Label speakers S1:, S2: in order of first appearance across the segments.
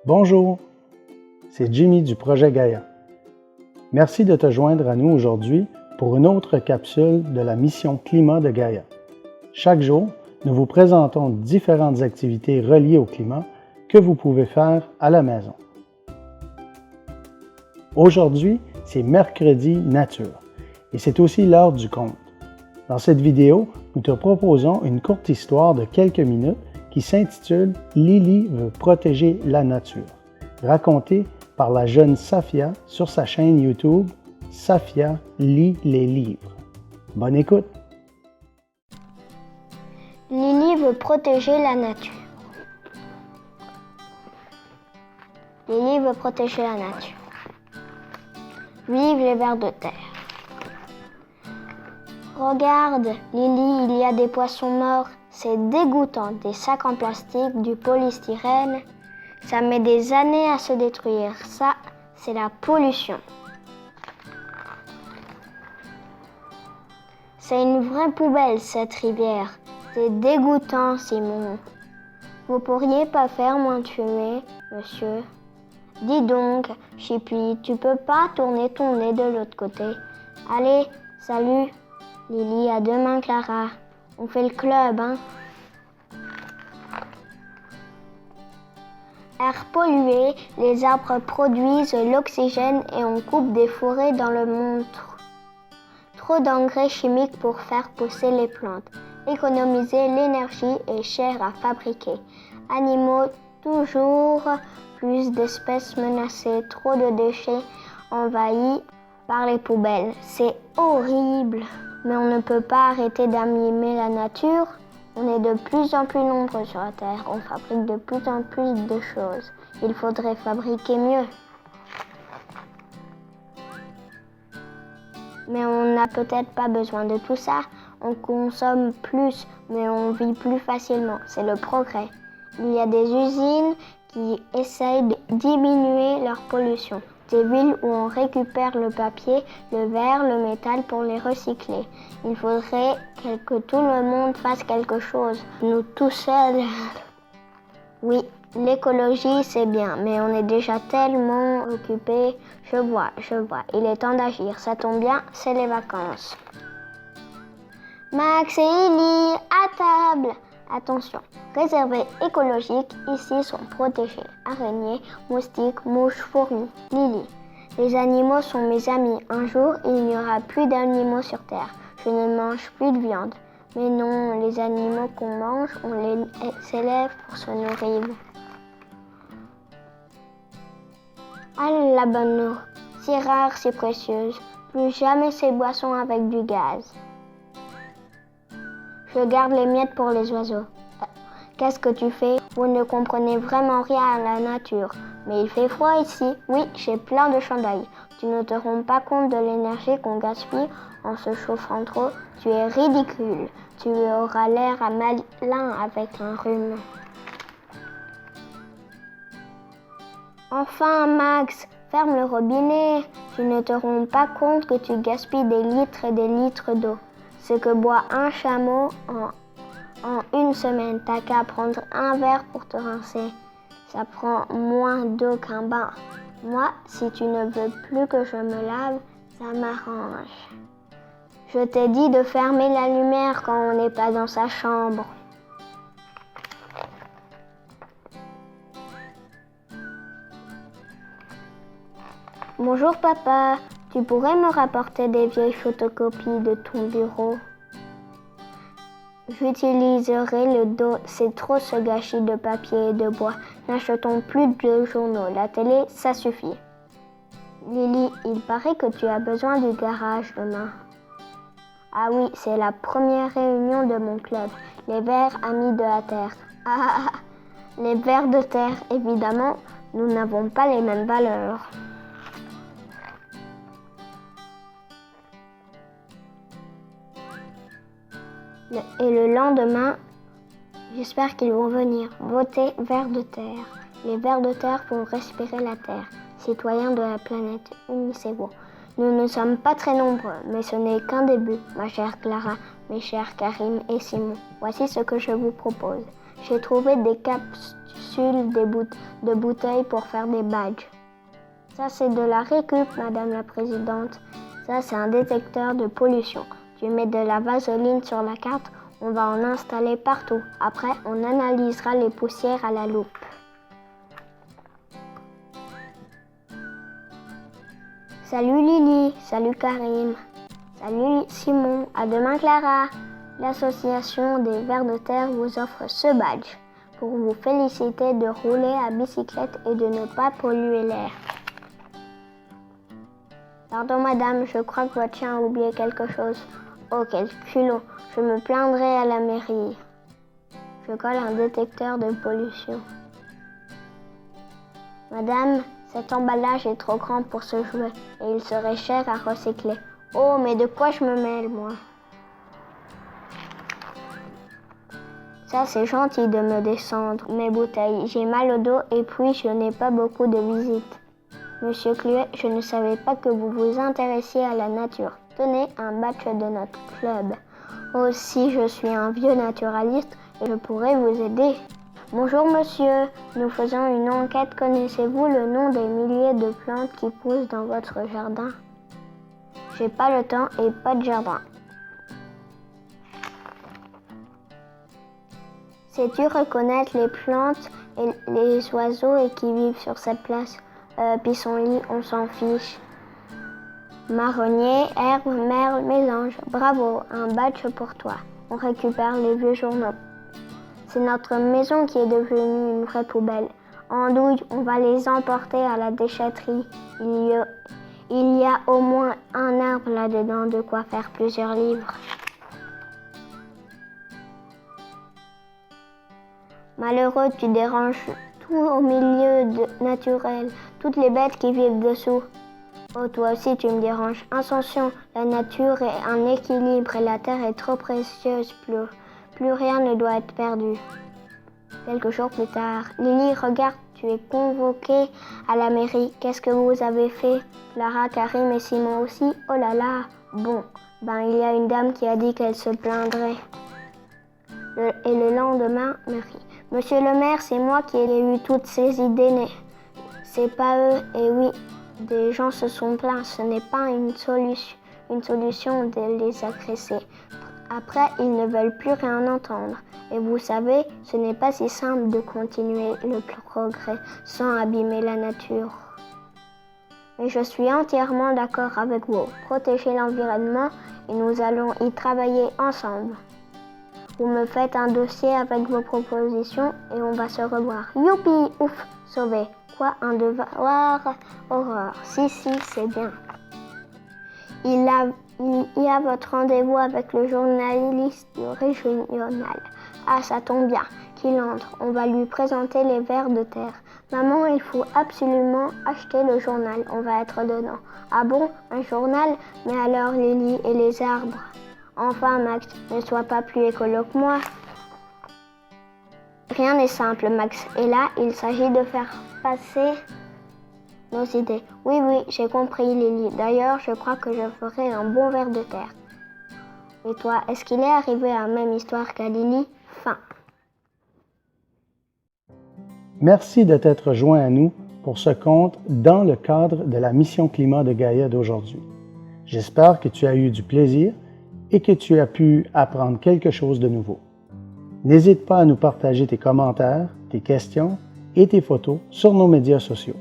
S1: Bonjour, c'est Jimmy du projet Gaia. Merci de te joindre à nous aujourd'hui pour une autre capsule de la mission climat de Gaia. Chaque jour, nous vous présentons différentes activités reliées au climat que vous pouvez faire à la maison. Aujourd'hui, c'est mercredi nature et c'est aussi l'heure du conte. Dans cette vidéo, nous te proposons une courte histoire de quelques minutes qui s'intitule « Lily veut protéger la nature », racontée par la jeune Safia sur sa chaîne YouTube « Safia lit les livres ». Bonne écoute!
S2: Lily veut protéger la nature. Lily veut protéger la nature. Vive les vers de terre. Regarde, Lily, il y a des poissons morts. C'est dégoûtant, des sacs en plastique, du polystyrène. Ça met des années à se détruire. Ça, c'est la pollution. C'est une vraie poubelle, cette rivière. C'est dégoûtant, Simon. Vous pourriez pas faire moins de fumée, monsieur? Dis donc, Chippy, tu peux pas tourner ton nez de l'autre côté? Allez, salut. Lily, à demain, Clara. On fait le club, hein? Air pollué, les arbres produisent l'oxygène et on coupe des forêts dans le monde. Trop d'engrais chimiques pour faire pousser les plantes. Économiser l'énergie est cher à fabriquer. Animaux, toujours plus d'espèces menacées. Trop de déchets envahis par les poubelles. C'est horrible. Mais on ne peut pas arrêter d'abîmer la nature. On est de plus en plus nombreux sur la Terre. On fabrique de plus en plus de choses. Il faudrait fabriquer mieux. Mais on n'a peut-être pas besoin de tout ça. On consomme plus, mais on vit plus facilement. C'est le progrès. Il y a des usines qui essayent de diminuer leur pollution. Des villes où on récupère le papier, le verre, le métal pour les recycler. Il faudrait que tout le monde fasse quelque chose. Nous tout seuls. Oui, l'écologie c'est bien, mais on est déjà tellement occupés. Je vois. Il est temps d'agir. Ça tombe bien, c'est les vacances. Max et Ellie, à table! Attention, réservé écologique, ici sont protégés. Araignées, moustiques, mouches, fourmis, Lily. Les animaux sont mes amis. Un jour, il n'y aura plus d'animaux sur Terre. Je ne mange plus de viande. Mais non, les animaux qu'on mange, on les élève pour se nourrir. Ah, la bonne eau, si rare, si précieuse. Plus jamais ces boissons avec du gaz. Je garde les miettes pour les oiseaux. Qu'est-ce que tu fais? Vous ne comprenez vraiment rien à la nature. Mais il fait froid ici. Oui, j'ai plein de chandails. Tu ne te rends pas compte de l'énergie qu'on gaspille en se chauffant trop. Tu es ridicule. Tu auras l'air à malin avec un rhume. Enfin, Max, ferme le robinet. Tu ne te rends pas compte que tu gaspilles des litres et des litres d'eau. Ce que boit un chameau en une semaine. T'as qu'à prendre un verre pour te rincer. Ça prend moins d'eau qu'un bain. Moi, si tu ne veux plus que je me lave, ça m'arrange. Je t'ai dit de fermer la lumière quand on n'est pas dans sa chambre. Bonjour papa, tu pourrais me rapporter des vieilles photocopies de ton bureau? J'utiliserai le dos, c'est trop ce gâchis de papier et de bois. N'achetons plus de journaux, la télé, ça suffit. Lily, il paraît que tu as besoin du garage demain. Ah oui, c'est la première réunion de mon club, les Verts Amis de la Terre. Ah, les Vers de terre, évidemment, nous n'avons pas les mêmes valeurs. Et le lendemain, j'espère qu'ils vont venir voter Vers de terre. Les Vers de terre vont respirer la terre. Citoyens de la planète, unissez-vous. Nous ne sommes pas très nombreux, mais ce n'est qu'un début, ma chère Clara, mes chers Karim et Simon. Voici ce que je vous propose. J'ai trouvé des capsules de bouteilles pour faire des badges. Ça, c'est de la récup, Madame la Présidente. Ça, c'est un détecteur de pollution. Tu mets de la vaseline sur la carte, on va en installer partout. Après, on analysera les poussières à la loupe. Salut Lily, salut Karim, salut Simon, à demain Clara. L'association des vers de terre vous offre ce badge pour vous féliciter de rouler à bicyclette et de ne pas polluer l'air. Pardon madame, je crois que votre chien a oublié quelque chose. Oh quel culot, je me plaindrai à la mairie. Je colle un détecteur de pollution. Madame, cet emballage est trop grand pour ce jouet et il serait cher à recycler. Oh, mais de quoi je me mêle, moi? Ça, c'est gentil de me descendre mes bouteilles. J'ai mal au dos et puis je n'ai pas beaucoup de visites. Monsieur Cluet, je ne savais pas que vous vous intéressiez à la nature. Tenez un badge de notre club. Aussi, je suis un vieux naturaliste et je pourrais vous aider. Bonjour monsieur, nous faisons une enquête. Connaissez-vous le nom des milliers de plantes qui poussent dans votre jardin? J'ai pas le temps et pas de jardin. Sais-tu reconnaître les plantes et les oiseaux et qui vivent sur cette place? Pissenlit, on s'en fiche. Marronnier, herbe, merle, mélange. Bravo, un badge pour toi. On récupère les vieux journaux. C'est notre maison qui est devenue une vraie poubelle. Andouille, on va les emporter à la déchetterie. Il y a au moins un arbre là-dedans, de quoi faire plusieurs livres. Malheureux, tu déranges tout au milieu naturel, toutes les bêtes qui vivent dessous. Oh, toi aussi tu me déranges. Attention, la nature est un équilibre et la terre est trop précieuse, plus rien ne doit être perdu. Quelques jours plus tard, Lily, regarde, tu es convoquée à la mairie. Qu'est-ce que vous avez fait? Clara, Karim et Simon aussi? Oh là là. Bon, il y a une dame qui a dit qu'elle se plaindrait. Et le lendemain, Monsieur le maire, c'est moi qui ai eu toutes ces idées. C'est pas eux. Et oui, des gens se sont plaints. Ce n'est pas une solution de les agresser. Après, ils ne veulent plus rien entendre. Et vous savez, ce n'est pas si simple de continuer le progrès sans abîmer la nature. Mais je suis entièrement d'accord avec vous. Protéger l'environnement et nous allons y travailler ensemble. Vous me faites un dossier avec vos propositions et on va se revoir. Youpi, ouf, sauvé. Quoi, un devoir? Horreur. Si, c'est bien. Il y a votre rendez-vous avec le journaliste du régional. Ah, ça tombe bien qu'il entre. On va lui présenter les vers de terre. Maman, il faut absolument acheter le journal. On va être dedans. Ah bon, un journal? Mais alors Lily et les arbres? Enfin, Max, ne sois pas plus écolo que moi. Rien n'est simple, Max. Et là, il s'agit de faire passer nos idées. Oui, j'ai compris, Lily. D'ailleurs, je crois que je ferai un bon ver de terre. Et toi, est-ce qu'il est arrivé à la même histoire qu'à Lily? Fin.
S1: Merci de t'être joint à nous pour ce conte dans le cadre de la mission climat de Gaïa d'aujourd'hui. J'espère que tu as eu du plaisir et que tu as pu apprendre quelque chose de nouveau. N'hésite pas à nous partager tes commentaires, tes questions et tes photos sur nos médias sociaux.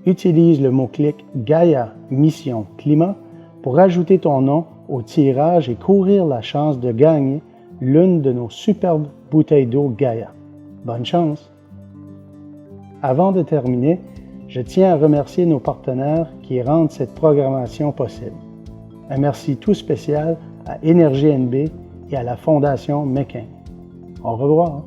S1: Utilise le mot-clic Gaïa Mission Climat pour ajouter ton nom au tirage et courir la chance de gagner l'une de nos superbes bouteilles d'eau Gaïa. Bonne chance! Avant de terminer, je tiens à remercier nos partenaires qui rendent cette programmation possible. Un merci tout spécial à Énergie NB et à la Fondation McCain. Au revoir!